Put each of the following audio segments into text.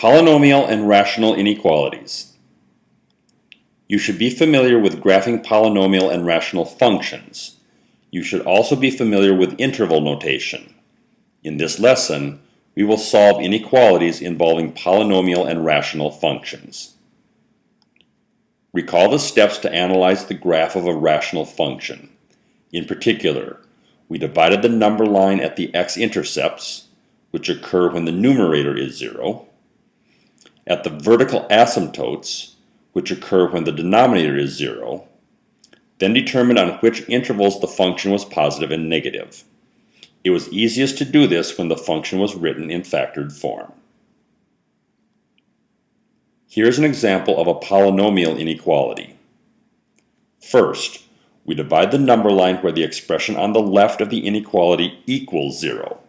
Polynomial and rational inequalities. You should be familiar with graphing polynomial and rational functions. You should also be familiar with interval notation. In this lesson, we will solve inequalities involving polynomial and rational functions. Recall the steps to analyze the graph of a rational function. In particular, we divided the number line at the x-intercepts, which occur when the numerator is 0, at the vertical asymptotes, which occur when the denominator is 0, then determined on which intervals the function was positive and negative. It was easiest to do this when the function was written in factored form. Here's an example of a polynomial inequality. First, we divide the number line where the expression on the left of the inequality equals 0.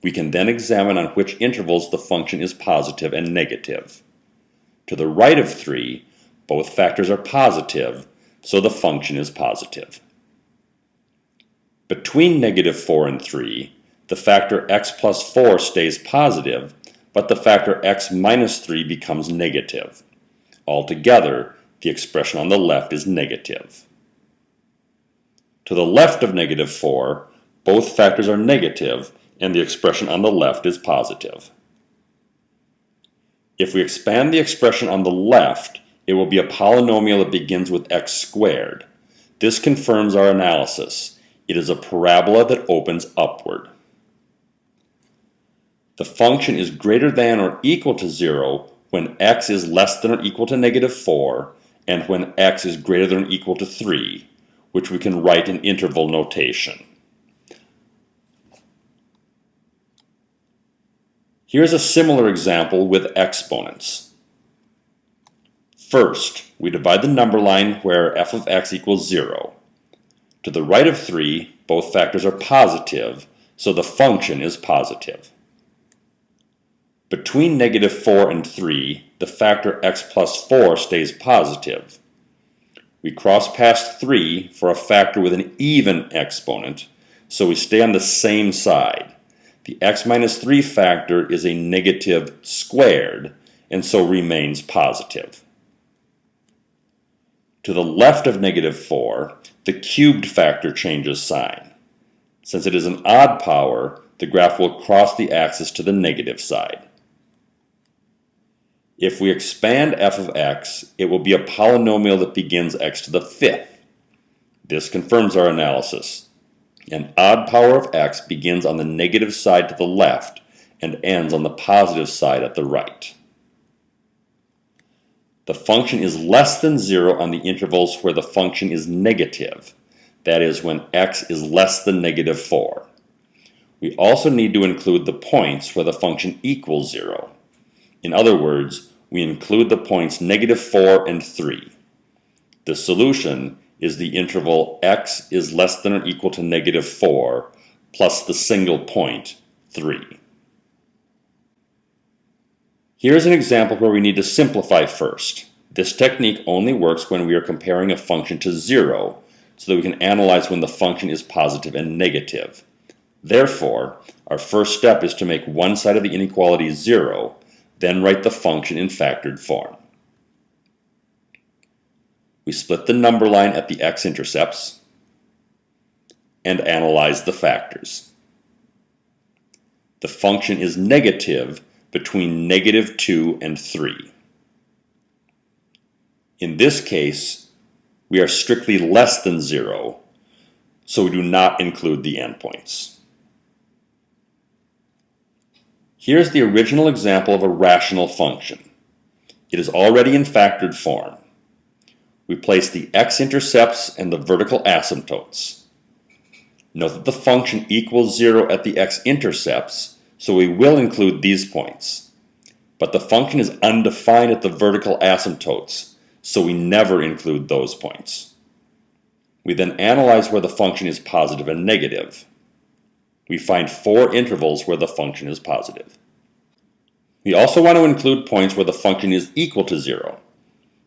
We can then examine on which intervals the function is positive and negative. To the right of 3, both factors are positive, so the function is positive. Between -4 and 3, the factor x plus 4 stays positive, but the factor x minus 3 becomes negative. Altogether, the expression on the left is negative. To the left of -4, both factors are negative, and the expression on the left is positive. If we expand the expression on the left, it will be a polynomial that begins with x squared. This confirms our analysis. It is a parabola that opens upward. The function is greater than or equal to 0 when x is less than or equal to -4 and when x is greater than or equal to 3, which we can write in interval notation. Here's a similar example with exponents. First, we divide the number line where f of x equals 0. To the right of 3, both factors are positive, so the function is positive. Between -4 and 3, the factor x plus 4 stays positive. We cross past 3 for a factor with an even exponent, so we stay on the same side. The x minus 3 factor is a negative squared, and so remains positive. To the left of -4, the cubed factor changes sign. Since it is an odd power, the graph will cross the axis to the negative side. If we expand f of x, it will be a polynomial that begins x to the 5th. This confirms our analysis. An odd power of x begins on the negative side to the left and ends on the positive side at the right. The function is less than 0 on the intervals where the function is negative, that is, when x is less than -4. We also need to include the points where the function equals 0. In other words, we include the points -4 and 3. The solution is the interval x is less than or equal to -4 plus the single point 3. Here is an example where we need to simplify first. This technique only works when we are comparing a function to 0, so that we can analyze when the function is positive and negative. Therefore, our first step is to make one side of the inequality 0, then write the function in factored form. We split the number line at the x-intercepts and analyze the factors. The function is negative between -2 and 3. In this case, we are strictly less than 0, so we do not include the endpoints. Here's the original example of a rational function. It is already in factored form. We place the x-intercepts and the vertical asymptotes. Note that the function equals 0 at the x-intercepts, so we will include these points. But the function is undefined at the vertical asymptotes, so we never include those points. We then analyze where the function is positive and negative. We find 4 intervals where the function is positive. We also want to include points where the function is equal to 0.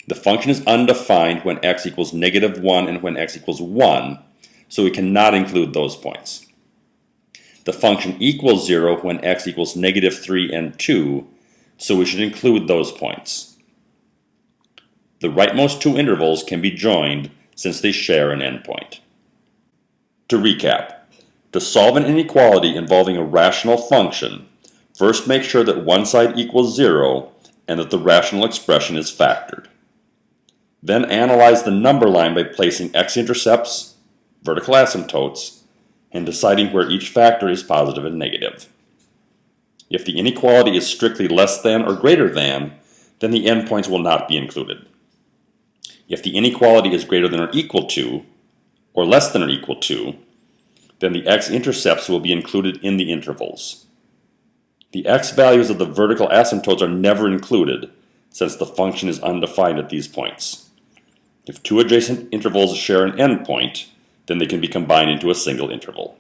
The function is undefined when x equals -1 and when x equals 1, so we cannot include those points. The function equals 0 when x equals -3 and 2, so we should include those points. The rightmost two intervals can be joined since they share an endpoint. To recap, to solve an inequality involving a rational function, first make sure that one side equals 0 and that the rational expression is factored. Then analyze the number line by placing x-intercepts, vertical asymptotes, and deciding where each factor is positive and negative. If the inequality is strictly less than or greater than, then the endpoints will not be included. If the inequality is greater than or equal to, or less than or equal to, then the x-intercepts will be included in the intervals. The x values of the vertical asymptotes are never included, since the function is undefined at these points. If two adjacent intervals share an endpoint, then they can be combined into a single interval.